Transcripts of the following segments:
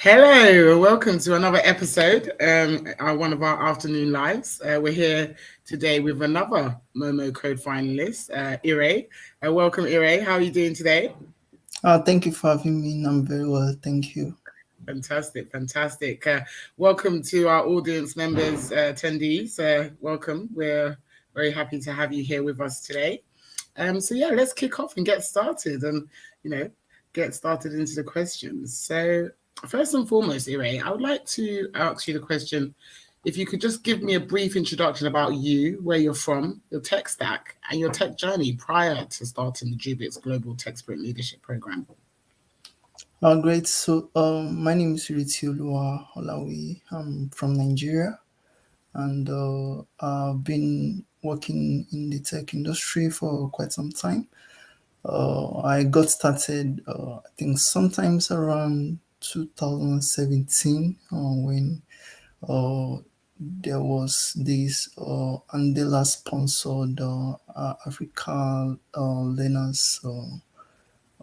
Hello, welcome to another episode, one of our afternoon lives. We're here today with another Momo Code finalist, Ire. Welcome, Ire. How are you doing today? Thank you for having me. I'm very well. Thank you. Fantastic, fantastic. Welcome to our audience members, attendees. Welcome. We're very happy to have you here with us today. So let's kick off and get started, and you know, get started into the questions. So first and foremost, Ire, I would like to ask you the question: if you could just give me a brief introduction about you, where you're from, your tech stack, and your tech journey prior to starting the JUUBIX Global TechSprint Leadership Program. Great. My name is Iretioluwa Olawuyi. I'm from Nigeria, and I've been working in the tech industry for quite some time. I got started, I think, sometimes around 2017 when uh, there was this Andela sponsored Africa Learners.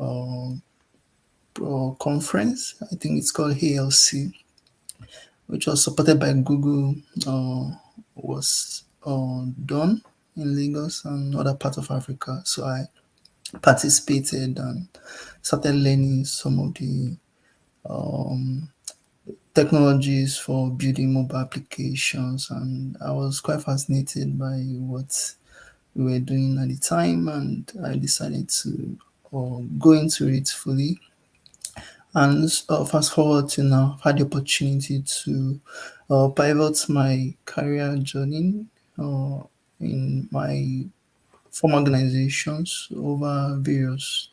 Uh, Conference. I think it's called ALC, which was supported by Google, was done in Lagos and other parts of Africa. So I participated and started learning some of the um, technologies for building mobile applications, and I was quite fascinated by what we were doing at the time, and I decided to go into it fully. And fast forward to now, I've had the opportunity to pivot my career journey uh, in my former organizations over various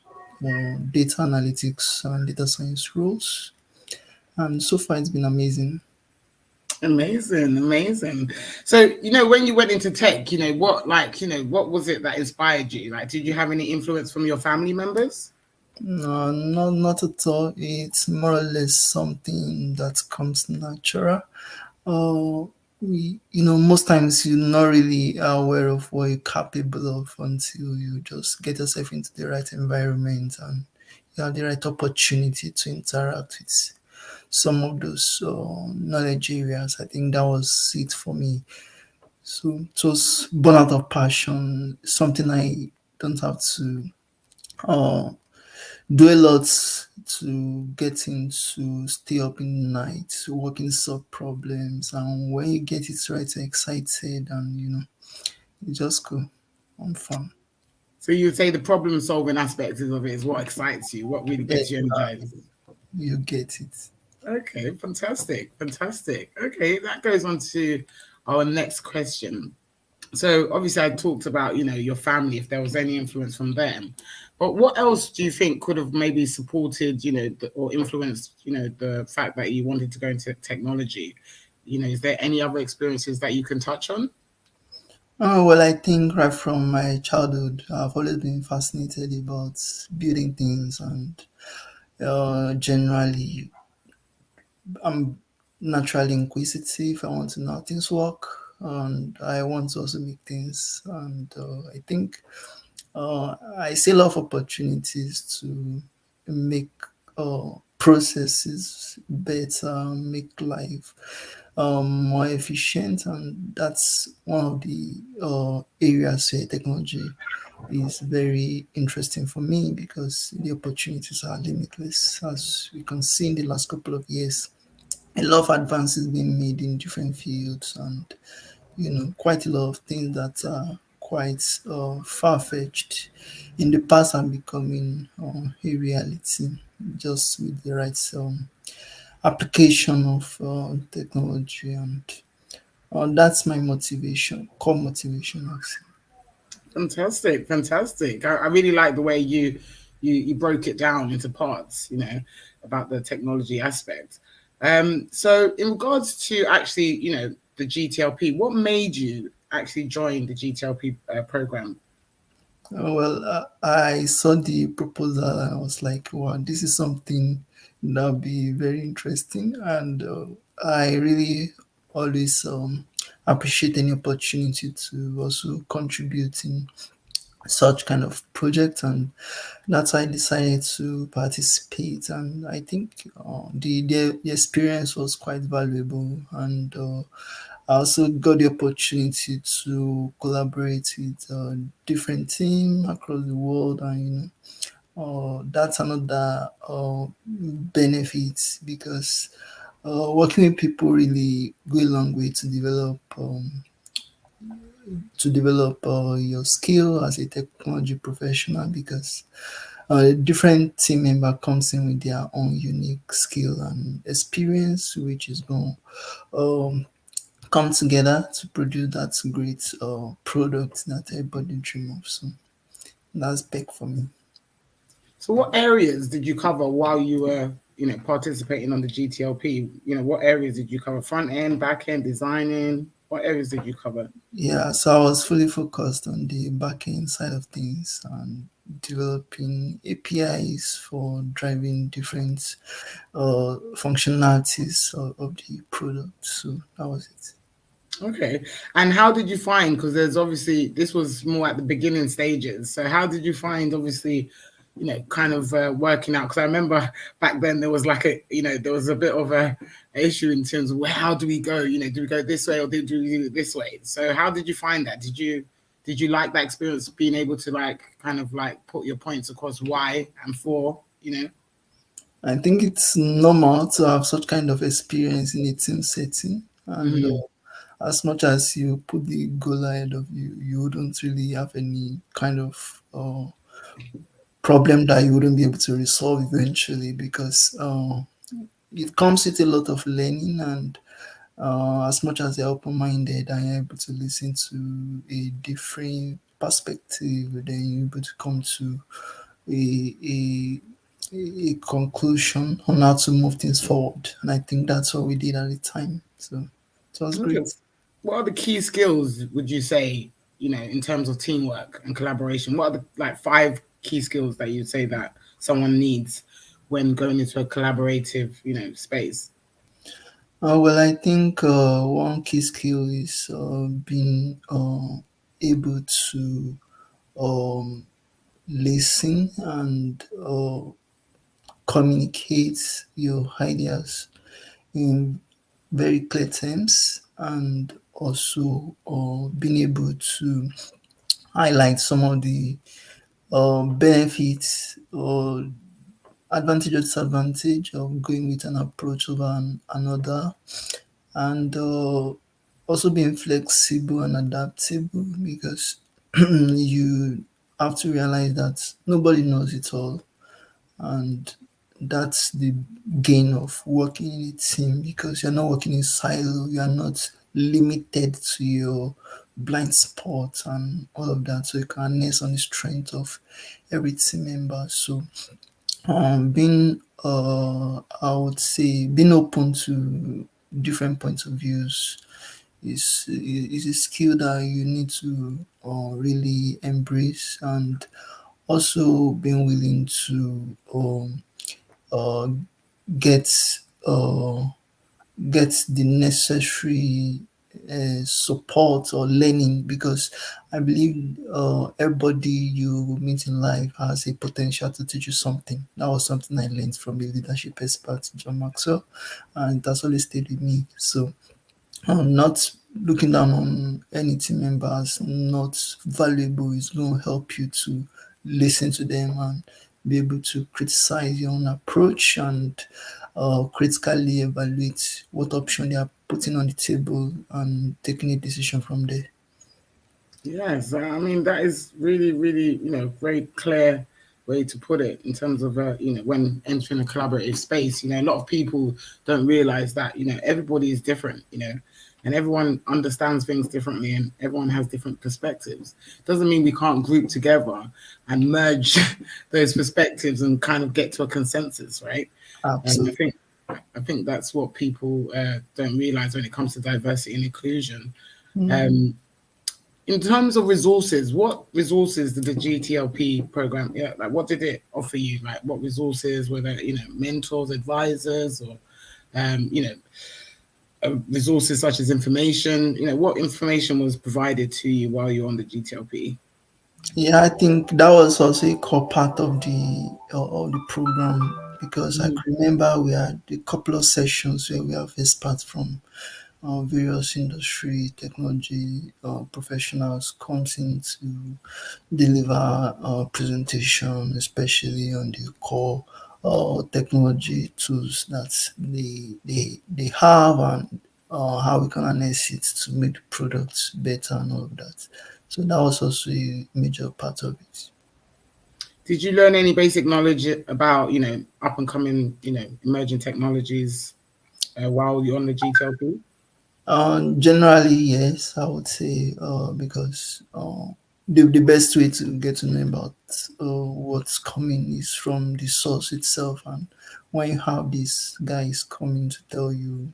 data analytics and data science roles. And so far, it's been amazing. Amazing, amazing. So, when you went into tech, what was it that inspired you? Like, did you have any influence from your family members? No, not at all. It's more or less something that comes natural. Most times you're not really aware of what you're capable of until you just get yourself into the right environment and you have the right opportunity to interact with some of those knowledge areas. I think that was it for me. So it was born out of passion, something I don't have to uh, do a lot to get into, stay up in the night, working solve problems, and when you get it right, you're excited, and you just go on fun. So you would say the problem solving aspect of it is what excites you, what really gets you Exactly. energized. You get it. Okay, fantastic, fantastic. Okay, that goes on to our next question. So obviously I talked about, your family, if there was any influence from them. But what else do you think could have maybe supported, or influenced, the fact that you wanted to go into technology? Is there any other experiences that you can touch on? Well, I think right from my childhood, I've always been fascinated about building things, and generally, I'm naturally inquisitive. I want to know how things work, and I want to also make things. And I think I see a lot of opportunities to make processes better, make life more efficient, and that's one of the areas where technology is very interesting for me because the opportunities are limitless. As we can see in the last couple of years, a lot of advances being made in different fields, and quite a lot of things that are quite far-fetched in the past are becoming a reality just with the right application of technology, and that's my motivation, core motivation, actually. Fantastic, fantastic. I really like the way you broke it down into parts, about the technology aspect. So in regards to actually, the GTLP, what made you actually join the GTLP program? I saw the proposal and I was like, wow, this is something that'll be very interesting. And I really always appreciate any opportunity to also contribute in such kind of project, and that's why I decided to participate. And I think the experience was quite valuable, and I also got the opportunity to collaborate with different teams across the world, and that's another benefit, because working with people really go a long way to develop your skill as a technology professional, because different team member comes in with their own unique skill and experience, which is going to come together to produce that great product that everybody dream of. So that's big for me. So, what areas did you cover while you were, participating on the GTLP? What areas did you cover? Front end, back end, designing. What areas did you cover? Yeah, so I was fully focused on the backend side of things and developing APIs for driving different functionalities of the product. So that was it. Okay. And how did you find? Because there's obviously this was more at the beginning stages. So how did you find? Obviously, kind of working out. Because I remember back then there was like there was a bit of a issue in terms of, well, how do we go? Do we go this way or do we do it this way? So how did you find that? Did you like that experience being able to like kind of like put your points across why and for? I think it's normal to have such kind of experience in a team setting, and Mhm. as much as you put the goal ahead of you, you wouldn't really have any kind of problem that you wouldn't be able to resolve eventually, because it comes with a lot of learning, and as much as you're open-minded and you're able to listen to a different perspective, then you're able to come to a, a a conclusion on how to move things forward. And I think that's what we did at the time. So it was Okay. great. What are the key skills would you say, in terms of teamwork and collaboration? What are the like five key skills that you'd say that someone needs when going into a collaborative, space? Well, I think one key skill is being able to um, listen and communicate your ideas in very clear terms, and also being able to highlight some of the benefits or advantage or disadvantage of going with an approach over another, and also being flexible and adaptable, because you have to realize that nobody knows it all, and that's the gain of working in a team, because you're not working in silo, you are not limited to your blind spot and all of that, so you can harness on the strength of every team member. So being I would say being open to different points of views is a skill that you need to really embrace, and also being willing to uh, get uh, get the necessary support or learning, because I believe everybody you meet in life has a potential to teach you something. That was something I learned from a leadership expert, John Maxwell, and it has always stayed with me. So not looking down on any team member as not valuable is going to help you to listen to them and be able to criticize your own approach, and critically evaluate what option they are putting on the table and taking a decision from there. Yes, I mean that is really, really, very clear way to put it in terms of when entering a collaborative space. A lot of people don't realize that everybody is different, and everyone understands things differently, and everyone has different perspectives. Doesn't mean we can't group together and merge those perspectives and kind of get to a consensus, right? And Absolutely. I think that's what people don't realize when it comes to diversity and inclusion. Mm. Um, in terms of resources, what resources did the GTLP program? Yeah, like what did it offer you? Like what resources were there? Mentors, advisors, or resources such as information. What information was provided to you while you're on the GTLP? Yeah, I think that was also a core part of the program because I Mhm. could remember we had a couple of sessions where we have experts from various industry, technology professionals comes in to deliver a presentation, especially on the core technology tools that they have and how we can harness it to make the products better and all of that. So that was also a major part of it. Did you learn any basic knowledge about, up and coming, emerging technologies while you're on the GTLP? Generally, yes, I would say because the best way to get to know about what's coming is from the source itself. And when you have these guys coming to tell you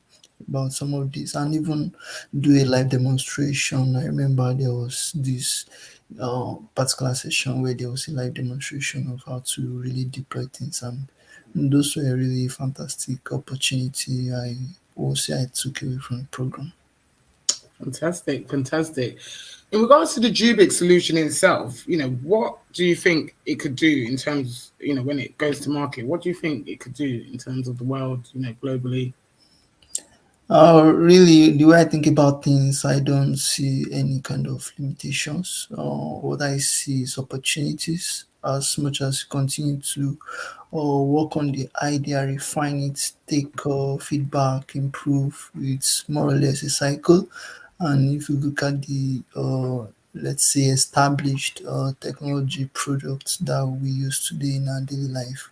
about some of this and even do a live demonstration, I remember there was this particular session where there was a live demonstration of how to really deploy things, and those were a really fantastic opportunity. I will say I took away from the program. Fantastic, fantastic. In regards to the JUUBIX solution itself, what do you think it could do in terms, when it goes to market? What do you think it could do in terms of the world, globally? Really, the way I think about things, I don't see any kind of limitations. What I see is opportunities. As much as you continue to work on the idea, refine it, take feedback, improve, it's more or less a cycle. And if you look at the let's say established technology products that we use today in our daily life,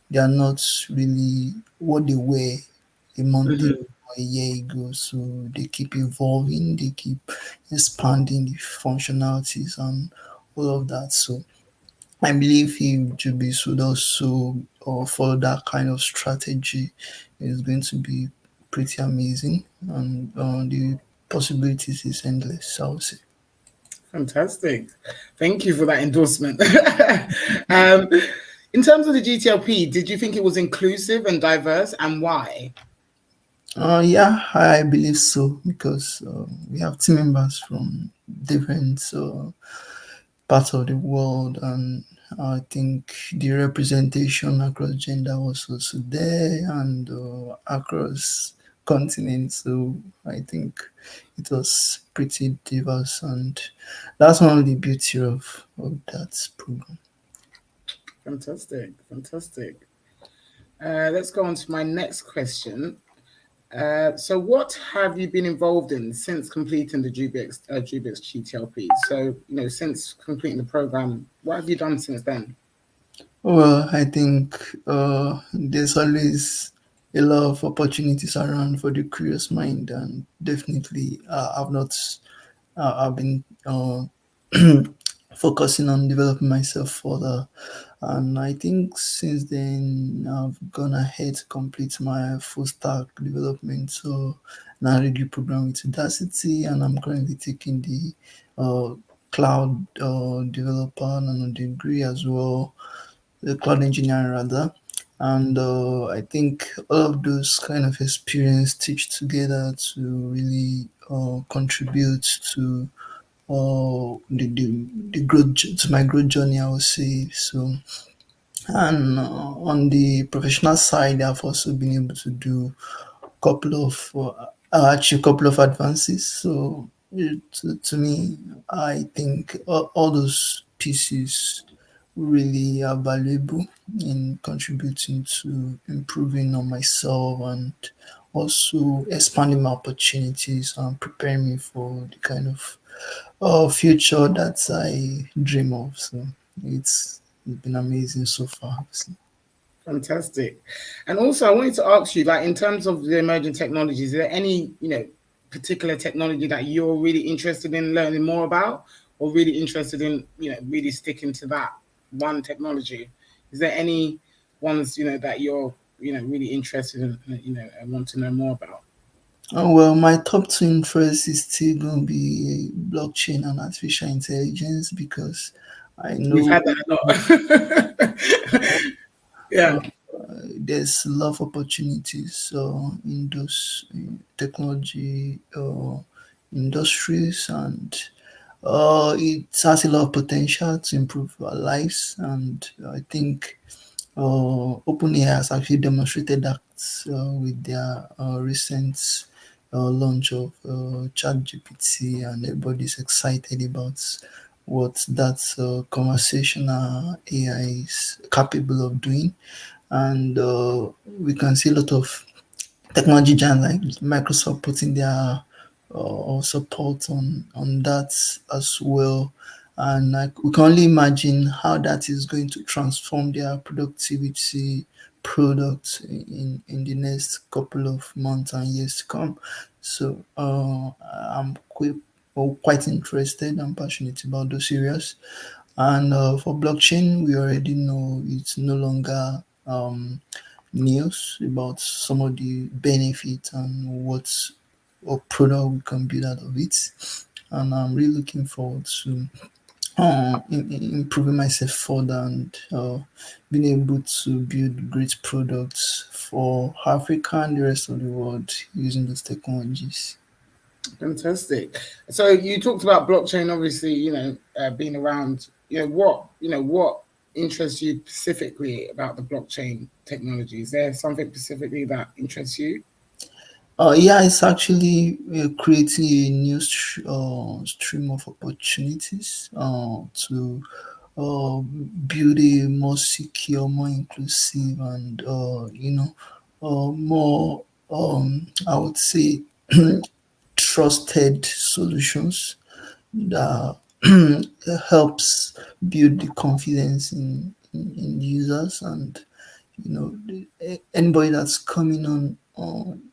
they are not really what they were a month ago Mhm. or a year ago. So they keep evolving, they keep expanding the functionalities and all of that. So I believe he should be should also follow that kind of strategy. It's going to be pretty amazing, and the possibilities is endless. I would say. Fantastic. Thank you for that endorsement. um, in terms of the GTLP, did you think it was inclusive and diverse, and why? Yeah, I believe so because we have team members from different parts of the world, and I think the representation across gender was also there and across continents. So I think it was pretty diverse, and that's one of the beauty of that program. Fantastic, fantastic. Let's go on to my next question. So, what have you been involved in since completing the JUUBIX GTLP? So, since completing the program, what have you done since then? Well, I think there's always a lot of opportunities around for the curious mind, and definitely I've been focusing on developing myself further, and I think since then I've gone ahead to complete my full stack development. So now I do program with Udacity, and I'm currently taking the cloud developer and degree as well, the cloud engineering rather. And I think all of those kind of experience teach together to really contribute to the growth to my growth journey, I would say. So, and on the professional side, I've also been able to do couple of achieve a couple of advances. So to me, I think all those pieces really are valuable in contributing to improving on myself and also expanding my opportunities and preparing me for the kind of future that I dream of. So it's been amazing so far. Obviously. Fantastic. And also, I wanted to ask you, like, in terms of the emerging technologies, is there any, particular technology that you're really interested in learning more about, or really interested in, really sticking to that one technology? Is there any ones, that you're, really interested in, and want to know more about? Oh, well, my top two interests is still going to be blockchain and artificial intelligence because I We've know had that a lot. uh, Yeah. there's a lot of opportunities in those technology industries, and It has a lot of potential to improve our lives, and I think OpenAI has actually demonstrated that with their recent launch of ChatGPT, and everybody's excited about what that conversational AI is capable of doing. And we can see a lot of technology giants like Microsoft putting their support on that as well. And like, we can only imagine how that is going to transform their productivity products in the next couple of months and years to come. So I'm quite interested and passionate about those areas. And for blockchain, we already know it's no longer news about some of the benefits and what product we can build out of it. And I'm really looking forward to improving myself further and being able to build great products for Africa and the rest of the world using those technologies. Fantastic. So you talked about blockchain, obviously, being around. What interests you specifically about the blockchain technology? Is there something specifically that interests you? Yeah, it's actually creating a new stream of opportunities to build a more secure, more inclusive, and more, I would say, trusted solutions that helps build the confidence in users. And anybody that's coming on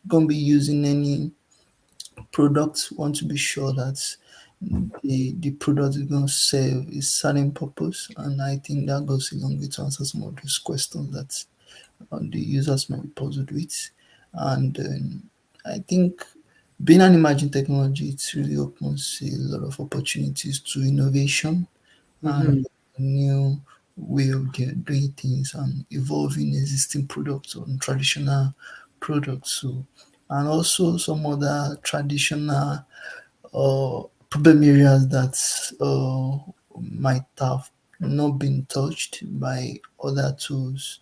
gonna be using any product want to be sure that the product is going to serve a certain purpose. And I think that goes a long way to answer some of those questions that the users might be puzzled with. And I think being an emerging technology, it really opens a lot of opportunities to innovation and Mm-hmm. new way of doing things and evolving existing products on traditional products. So, and also some other traditional problem areas that might have not been touched by other tools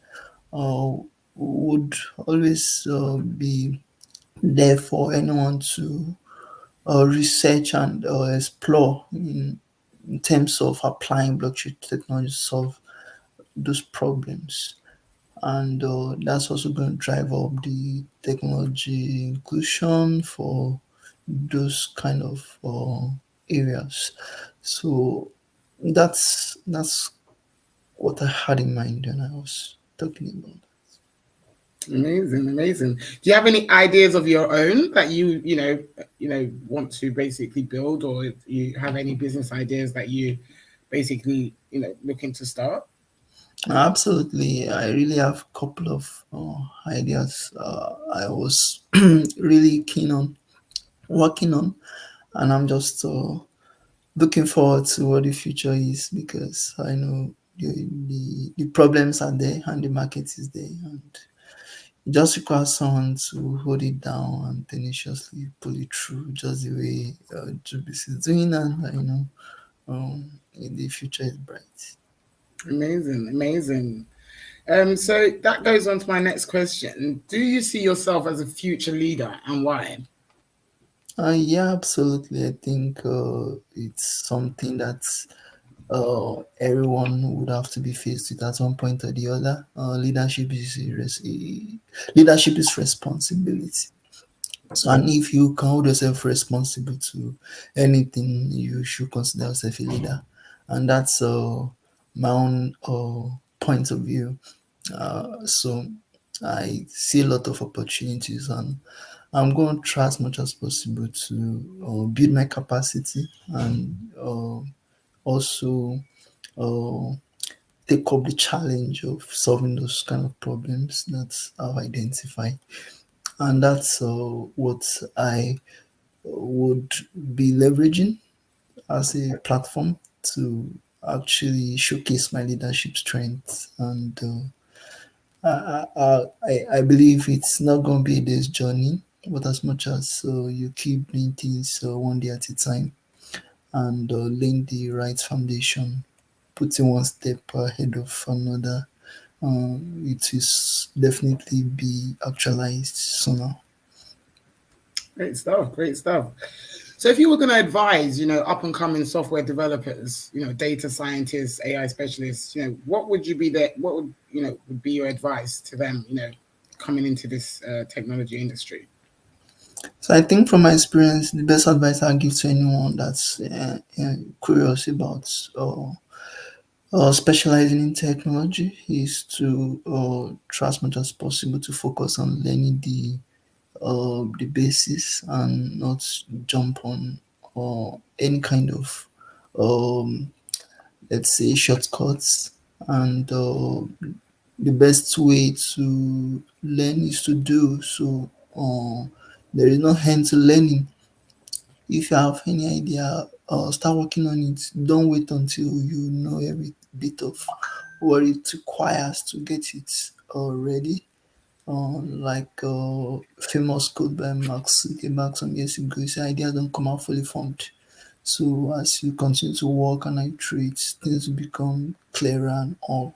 would always be there for anyone to research and explore in terms of applying blockchain technology to solve those problems. And that's also going to drive up the technology inclusion for those kind of areas. So that's what I had in mind when I was talking about. Amazing, amazing. Do you have any ideas of your own that you want to basically build, or you have any business ideas that you basically looking to start? Absolutely, I really have a couple of ideas I was really keen on working on, and I'm just looking forward to what the future is, because I know the problems are there and the market is there, and it just requires someone to hold it down and tenaciously pull it through, just the way JUUBIX is doing, and the future is bright. Amazing, amazing. So that goes on to my next question. Do you see yourself as a future leader, and why? Yeah, absolutely. I think it's something that everyone would have to be faced with at one point or the other. Leadership is responsibility. So, and if you can hold yourself responsible to anything, you should consider yourself a leader. And that's my own point of view. So I see a lot of opportunities, and I'm going to try as much as possible to build my capacity and also uh, take up the challenge of solving those kind of problems that I've identified. And that's what I would be leveraging as a platform to actually showcase my leadership strengths. And I believe it's not going to be this journey, but as much as you keep doing things one day at a time, and laying the right foundation, putting one step ahead of another. It is definitely be actualized sooner. Great stuff. Great stuff. So, if you were going to advise, up and coming software developers, data scientists, AI specialists, what would you be there? What would be your advice to them, coming into this technology industry? So I think from my experience, the best advice I give to anyone that's curious about specializing in technology is to try as much as possible to focus on learning the basis and not jump on any kind of um, let's say shortcuts. And the best way to learn is to do so. There is no end to learning. If you have any idea, start working on it. Don't wait until you know every bit of what it requires to get it ready. Like famous quote by Max Zuckerberg some years ago, he said ideas don't come out fully formed. So as you continue to work and iterate, things will become clearer and all.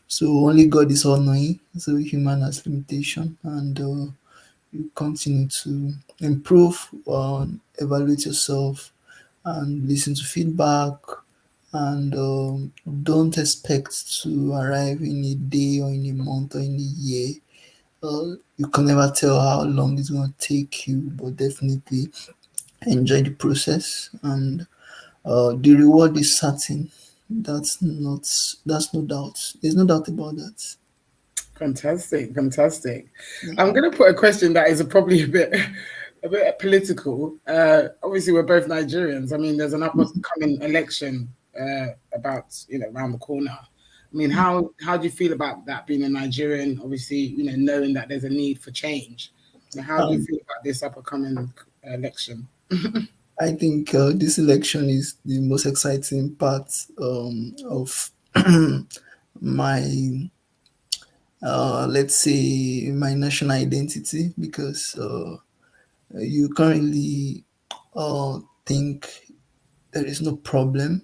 So only God is all knowing. So human has limitation, and you continue to improve, evaluate yourself, and listen to feedback. And don't expect to arrive in a day or in a month or in a year. You can never tell how long it's going to take you, but definitely enjoy the process, and the reward is certain. That's no doubt. There's no doubt about that. Fantastic, fantastic. I'm going to put a question that is probably a bit political. Obviously, we're both Nigerians. I mean, there's an upcoming election about around the corner. I mean, how do you feel about that being a Nigerian? Obviously, knowing that there's a need for change. How do you Um, feel about this upcoming election? I think this election is the most exciting part of my, let's say, my national identity, because you currently think there is no problem,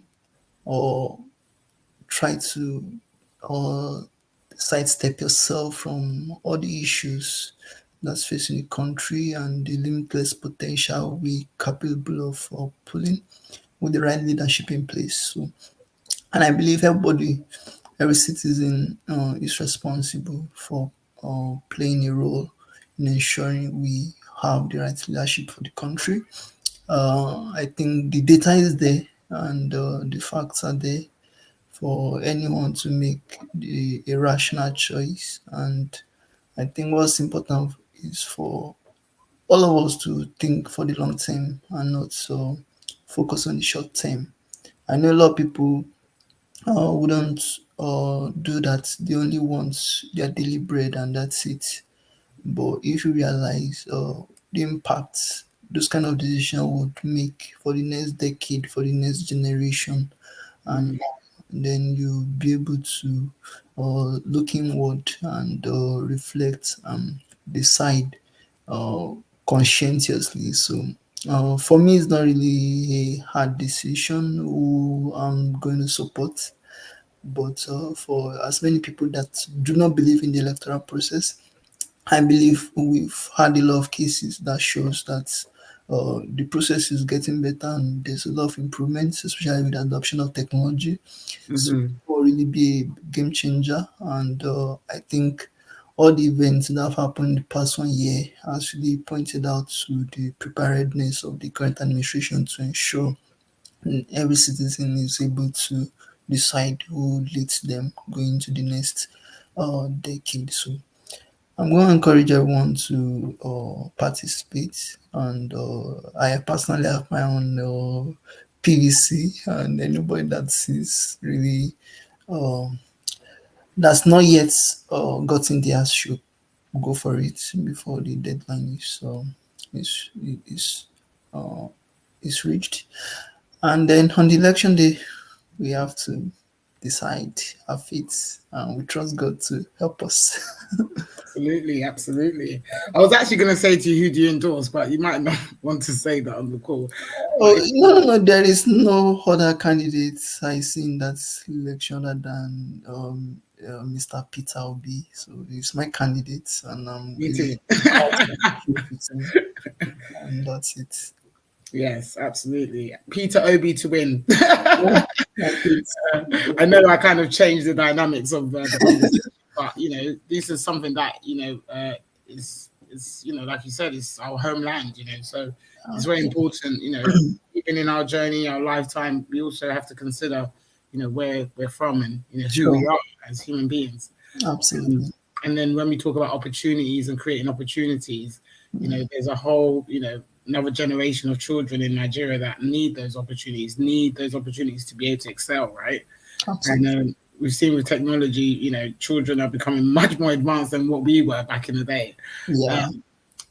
or try to uh, sidestep yourself from all the issues that's facing the country and the limitless potential we capable of pulling with the right leadership in place. So, and I believe every citizen is responsible for playing a role in ensuring we have the right leadership for the country. I think the data is there, and the facts are there for anyone to make a rational choice. And I think what's important is for all of us to think for the long term and not so focus on the short term. I know a lot of people wouldn't do that. They only want their daily bread and that's it. But if you realize the impact those kind of decisions would make for the next decade, for the next generation, and Mm, then you'll be able to look inward and reflect and decide uh, conscientiously. So for me, it's not really a hard decision who I'm going to support. But for as many people that do not believe in the electoral process, I believe we've had a lot of cases that shows that the process is getting better and there's a lot of improvements, especially with the adoption of technology. So it mhm, will really be a game changer. And I think all the events that have happened in the past 1 year has really pointed out to the preparedness of the current administration to ensure every citizen is able to decide who leads them going into the next decade. So I'm going to encourage everyone to participate, and I personally have my own PVC, and anybody that is really um, that's not yet gotten theirs should go for it before the deadline is is is reached. And then on the election day, we have to decide our fate, and we trust God to help us. Absolutely. I was actually going to say to you, who do you endorse? But you might not want to say that on the call. Oh, no, there is no other candidates I see in that election other than Mr. Peter Obi. So he's my candidate, and I'm Me too. really with him, and that's it. Yes, absolutely. Peter Obi to win. That's it. I know I kind of changed the dynamics of the conversation, but this is something that is like you said, it's our homeland. So it's very important. Even in our journey, our lifetime, we also have to consider where we're from and who we are as human beings. Absolutely. And then when we talk about opportunities and creating opportunities, there's a whole another generation of children in Nigeria that need those opportunities to be able to excel, right? Absolutely. And we've seen with technology, children are becoming much more advanced than what we were back in the day. Yeah.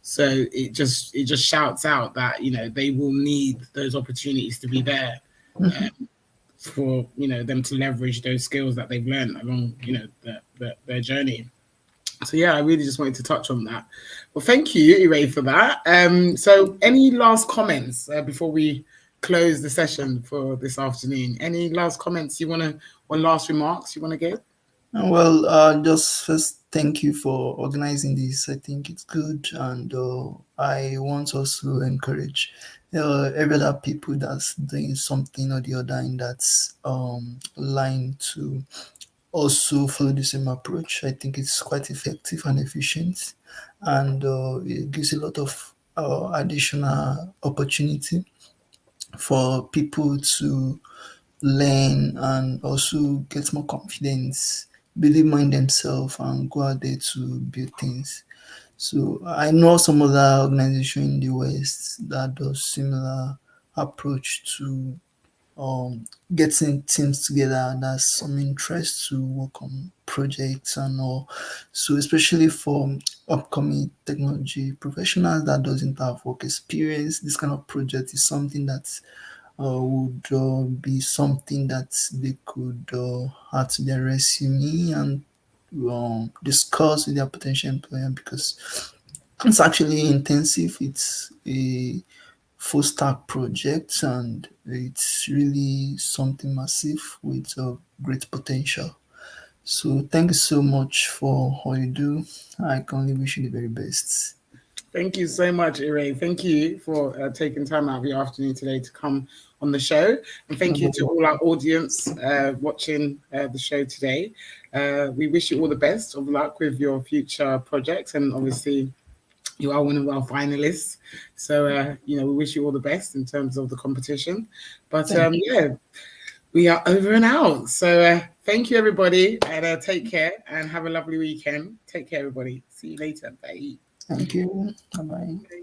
So it just shouts out that they will need those opportunities to be there for them to leverage those skills that they've learned along their journey. So yeah, I really just wanted to touch on that. Well, thank you, Ire, for that. So any last comments before we close the session for this afternoon? Any last comments or last remarks you want to give? Well, just first, thank you for organizing this. I think it's good, and I want also to encourage every other people that's doing something or the other in that line to also follow the same approach. I think it's quite effective and efficient, and it gives a lot of additional opportunity for people to learn and also get more confidence, believe more in themselves, and go out there to build things. So I know some other organization in the West that does similar approach to getting teams together and has some interest to work on projects and all. So especially for upcoming technology professionals that doesn't have work experience, this kind of project is something that would be something that they could add to their resume and discuss with their potential employer, because it's actually intensive. It's a full stack project, and it's really something massive with great potential. So thank you so much for all you do. I can only wish you the very best. Thank you so much, Ire. Thank you for taking time out of your afternoon today to come on the show. And thank you to all our audience watching the show today. We wish you all the best of luck with your future projects. And obviously, you are one of our finalists. So, we wish you all the best in terms of the competition. But we are over and out. So thank you, everybody. And take care and have a lovely weekend. Take care, everybody. See you later. Bye. Thank you. Bye bye. Okay.